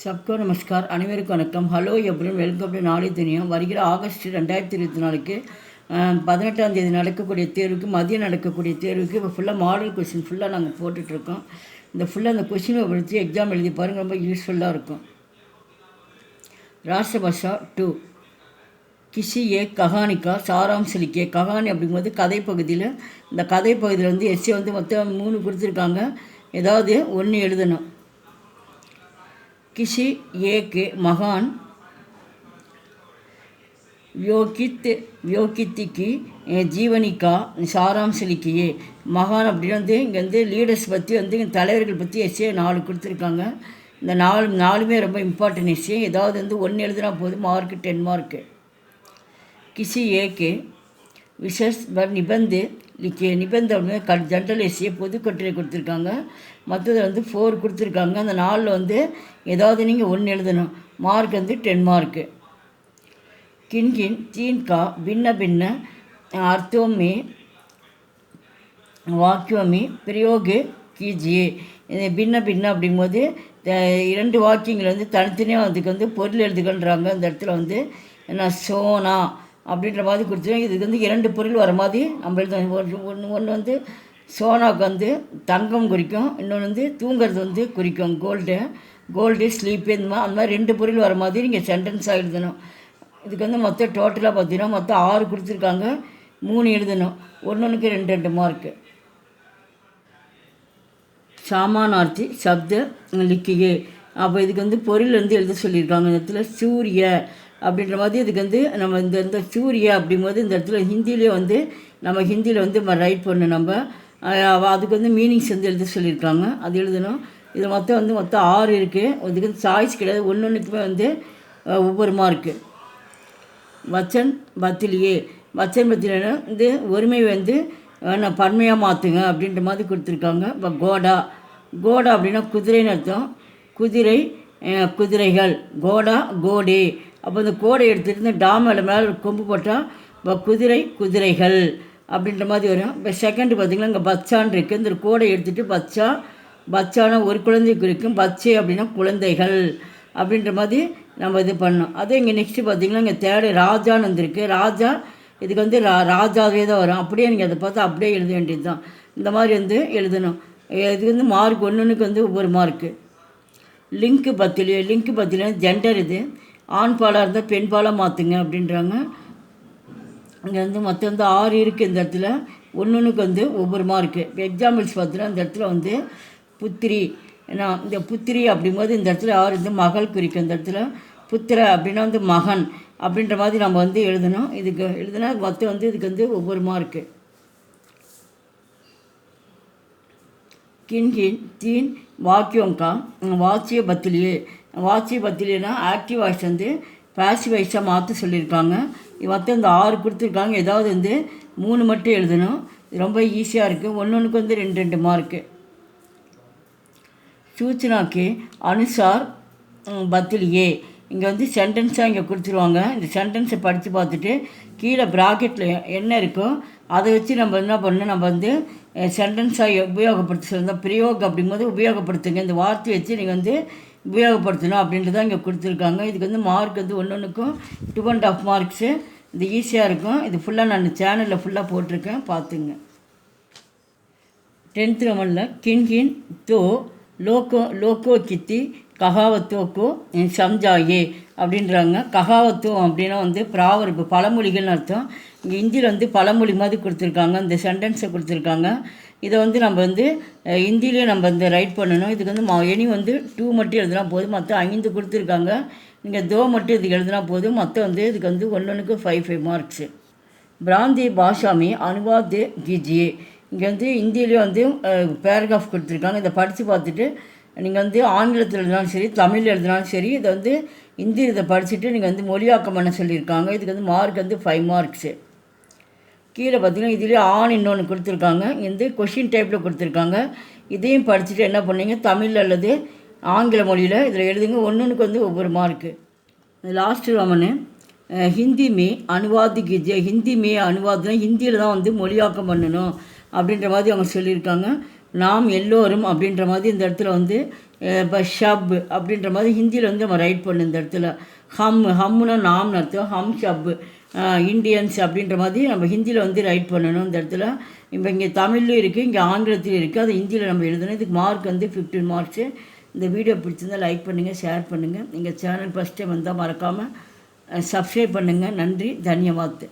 सबको नमस्कार அனைவருக்கும் வணக்கம். ஹலோ எப்ரின் வெல்கம் டு நாளை துனியா. வருகிற ஆகஸ்ட் 2024 18ஆம் தேதி நடக்கக்கூடிய தேர்வுக்கு மதியம் நடக்கக்கூடிய தேர்வுக்கு இப்போ ஃபுல்லாக மாடல் கொஸ்டின் ஃபுல்லாக நாங்கள் போட்டுட்ருக்கோம். இந்த ஃபுல்லாக அந்த கொஸ்டினை படித்து எக்ஸாம் எழுதி பாருங்கள், ரொம்ப யூஸ்ஃபுல்லாக இருக்கும். ராஷ்டிரபாஷா 2 கிசி ஏ கஹானிக்கா சாராம்ச லிக்கிய. கஹானி அப்படிங்கும்போது கதை பகுதியில், இந்த கதை பகுதியில் வந்து எஸ்ஏ வந்து மொத்தம் 3 கொடுத்துருக்காங்க. ஏதாவது ஒன்று எழுதணும். किसी एक महान व्योकित की जीवनी का सारांश लिखिए. மகான் அப்படின்னு வந்து இங்கே வந்து லீடர்ஸ் பற்றி வந்து இங்கே தலைவர்கள் பற்றி எஸ்ஏ 4 கொடுத்துருக்காங்க. இந்த நாலுமே ரொம்ப இம்பார்ட்டன்ட் எஸ்ஏ. ஏதாவது வந்து ஒன்று எழுதுனா போதும், மார்க்கு 10 மார்க்கு. கிசி ஏக்கு விசேஷ் நிபந்து லிக்கிய. நிபந்த அப்படின்னு ஜென்ரல் எஸ்ஏ பொதுக்கட்டுரை கொடுத்துருக்காங்க. மற்றது வந்து 4 கொடுத்துருக்காங்க. அந்த 4 வந்து ஏதாவது நீங்கள் ஒன்று எழுதணும். மார்க் வந்து 10 மார்க்கு. கின்கின் தீன்கா பின்ன பின்ன அர்த்தோமே வாக்கியமே பிரயோக கீஜியே. பின்ன பின்ன அப்படிங்கும்போது 2 வாக்கியங்கள் வந்து தனித்தனியாக அதுக்கு வந்து பொருள் எழுதுகன்றாங்க. அந்த இடத்துல வந்து என்ன சோனா அப்படின்ற மாதிரி கொடுத்துருவாங்க. இதுக்கு வந்து 2 பொருள் வர மாதிரி நம்ம எழுதணும். ஒன்று வந்து சோனாவுக்கு வந்து தங்கம் குறிக்கும், இன்னொன்று வந்து தூங்கிறது வந்து குறிக்கும், கோல்டு ஸ்லீப்பு. இந்த மாதிரி அந்த மாதிரி 2 பொருள் வர மாதிரி நீங்கள் சென்டென்ஸாக எழுதணும். இதுக்கு வந்து மொத்தம் டோட்டலாக பார்த்தீங்கன்னா மொத்தம் 6 கொடுத்துருக்காங்க. 3 எழுதணும். ஒன்றுக்கு 2 மார்க்கு. சாமானார்த்தி சப்த லிக்கியே. அப்போ இதுக்கு வந்து பொருள் வந்து எழுத சொல்லியிருக்காங்க. இந்த இடத்துல சூரிய அப்படின்ற மாதிரி இதுக்கு வந்து நம்ம இந்த சூரிய அப்படிங்கும்போது இந்த இடத்துல ஹிந்திலே வந்து நம்ம ஹிந்தியில் வந்து ரைட் பண்ணணும். நம்ம அதுக்கு வந்து மீனிங்ஸ் வந்து எழுத சொல்லியிருக்காங்க, அது எழுதணும். இது மொத்தம் 6 இருக்குது. இதுக்கு வந்து சாய்ஸ் கிடையாது. ஒன்றுக்குமே வந்து ஒவ்வொரு மார்க்கு. வச்சன் பத்திலியே. வச்சன் பத்திலினா வந்து ஒருமை வந்து பன்மையாக மாற்றுங்க அப்படின்ற மாதிரி கொடுத்துருக்காங்க. இப்போ கோடா அப்படின்னா குதிரைன்னு அர்த்தம். குதிரைகள் கோடே. அப்போ இந்த கோடை எடுத்துகிட்டு இந்த மேலே கொம்பு போட்டால் இப்போ குதிரைகள் அப்படின்ற மாதிரி வரும். இப்போ செகண்ட் பார்த்திங்கன்னா இங்கே பச்சான் இருக்குது. இந்த கோடை எடுத்துகிட்டு பச்சான ஒரு குழந்தை குறிக்கும். பச்சை அப்படின்னா குழந்தைகள் அப்படின்ற மாதிரி நம்ம இது பண்ணோம். அதே இங்கே நெக்ஸ்ட்டு பார்த்திங்கன்னா இங்கே தேர்டு ராஜான்னு வந்திருக்கு. ராஜா இதுக்கு வந்து ராஜாவே தான் வரும். அப்படியே நீங்கள் அதை பார்த்து அப்படியே எழுத வேண்டியது தான். இந்த மாதிரி வந்து எழுதணும். இதுக்கு வந்து மார்க் ஒன்றுக்கு வந்து ஒவ்வொரு மார்க்கு. லிங்க்கு பத்திலே ஜெண்டர். இது ஆண் பாலாக இருந்தால் பெண் பாலாக மாற்றுங்க அப்படின்றாங்க. இங்கே வந்து மொத்தம் வந்து 6 இருக்குது. இந்த இடத்துல ஒன்றுக்கு வந்து ஒவ்வொரு மார்க்கு. இப்போ எக்ஸாம்பிள்ஸ் பார்த்தீங்கன்னா இந்த இடத்துல வந்து புத்திரி. ஏன்னா இந்த புத்திரி அப்படிங்கும்போது இந்த இடத்துல 6 வந்து மகள் குறிக்கும். இந்த இடத்துல புத்திர அப்படின்னா வந்து மகன் அப்படின்ற மாதிரி நம்ம வந்து எழுதணும். இதுக்கு எழுதுனா மொத்தம் வந்து இதுக்கு வந்து ஒவ்வொரு மார்க்கு. கின்கின் தீன் வாக்கியோங்கா வாட்சிய பத்திலியேனா ஆக்டிவ் வாய்ஸ் வந்து பேசிவ் வாய்ஸாக மாற்ற சொல்லியிருக்காங்க. மொத்தம் இந்த 6 கொடுத்துருக்காங்க. ஏதாவது வந்து 3 மட்டும் எழுதணும். இது ரொம்ப ஈஸியாக இருக்குது. ஒன்றுக்கு வந்து 2 மார்க்கு. சூச்சனாக்கு அனுசார் பத்திலியே. இங்கே வந்து சென்டென்ஸாக இங்கே கொடுத்துருவாங்க. இந்த சென்டென்ஸை படித்து பார்த்துட்டு கீழே ப்ராக்கெட்டில் என்ன இருக்கோ அதை வச்சு நம்ம என்ன பண்ணணும், நம்ம வந்து சென்டென்ஸாக உபயோகப்படுத்த சொல்லுங்கள். பிரயோகம் அப்படிங்கும்போது உபயோகப்படுத்துங்க. இந்த வார்த்தையை வச்சு நீங்கள் வந்து உபயோகப்படுத்தணும் அப்படின்றதான் இங்கே கொடுத்துருக்காங்க. இதுக்கு வந்து மார்க் வந்து ஒன்றுக்கும் 2.5 மார்க்ஸு. இது ஈஸியாக இருக்கும். இது ஃபுல்லாக நான் சேனலில் ஃபுல்லாக போட்டிருக்கேன், பார்த்துங்க. 10th லெவலில் கின்கின் தோ லோக்கோ கித்தி ககாவத்தோக்கோ சம்ஜாயே அப்படின்றாங்க. ககாவத்தோ அப்படின்னா வந்து ப்ராவர்பு பழமொழிகள்னு அர்த்தம். இங்கே ஹிந்தியில் வந்து பழமொழி மாதிரி கொடுத்துருக்காங்க. இந்த சென்டென்ஸை கொடுத்துருக்காங்க. இதை வந்து நம்ம வந்து ஹிந்திலே நம்ம இந்த ரைட் பண்ணணும். இதுக்கு வந்து எனி வந்து 2 மட்டும் எழுதுனா போதும். மொத்தம் 5 கொடுத்துருக்காங்க. நீங்கள் தோ மட்டும் இதுக்கு எழுதுனா போதும். மொத்தம் வந்து இதுக்கு வந்து ஒன்றுக்கு 5 மார்க்ஸு. பிராந்தி பாஷாமி அனுவாத் கீஜியே. இங்கே வந்து ஹிந்தியிலே வந்து பேராகிராஃப் கொடுத்துருக்காங்க. இதை படித்து பார்த்துட்டு நீங்கள் வந்து ஆங்கிலத்தில் எழுதினாலும் சரி, தமிழில் எழுதினாலும் சரி, இதை வந்து ஹிந்தி இதை படிச்சுட்டு நீங்கள் வந்து மொழியாக்கம் பண்ண சொல்லியிருக்காங்க. இதுக்கு வந்து மார்க் வந்து 5 மார்க்ஸு. கீழே பார்த்திங்கன்னா இதிலே இன்னொன்று கொடுத்துருக்காங்க. இந்த கொஷின் டைப்பில் கொடுத்துருக்காங்க. இதையும் படிச்சுட்டு என்ன பண்ணீங்க, தமிழ் அல்லது ஆங்கில மொழியில் இதில் எழுதுங்க. ஒன்றுக்கு வந்து ஒவ்வொரு மார்க்கு. லாஸ்ட்டு ரொமனு ஹிந்தி அனுவாதி கீஜே. ஹிந்தி அனுவாதம்னா ஹிந்தியில் தான் வந்து மொழியாக்கம் பண்ணணும் அப்படின்ற மாதிரி அவங்க சொல்லியிருக்காங்க. நாம் எல்லோரும் அப்படின்ற மாதிரி இந்த இடத்துல வந்து இப்போ ஷப் அப்படின்ற மாதிரி ஹிந்தியில் வந்து நம்ம ரைட் பண்ணணும். இந்த இடத்துல ஹம்முன்னா நாம்னு அர்த்தம். ஹம் ஷப்பு இண்டியன்ஸ் அப்படின்ற மாதிரி நம்ம ஹிந்தியில் வந்து ரைட் பண்ணணும். இந்த இடத்துல இப்போ இங்கே தமிழ்லையும் இருக்குது, இங்கே ஆங்கிலத்திலும் இருக்குது. அது ஹிந்தியில் நம்ம எழுதணும். இதுக்கு மார்க் வந்து 15 மார்க்ஸு. இந்த வீடியோ பிடிச்சிருந்தால் லைக் பண்ணுங்கள், ஷேர் பண்ணுங்கள். எங்கள் சேனல் ஃபஸ்ட் டைம் வந்தால் மறக்காமல் சப்ஸ்கிரைப் பண்ணுங்கள். நன்றி, தன்யவாத்.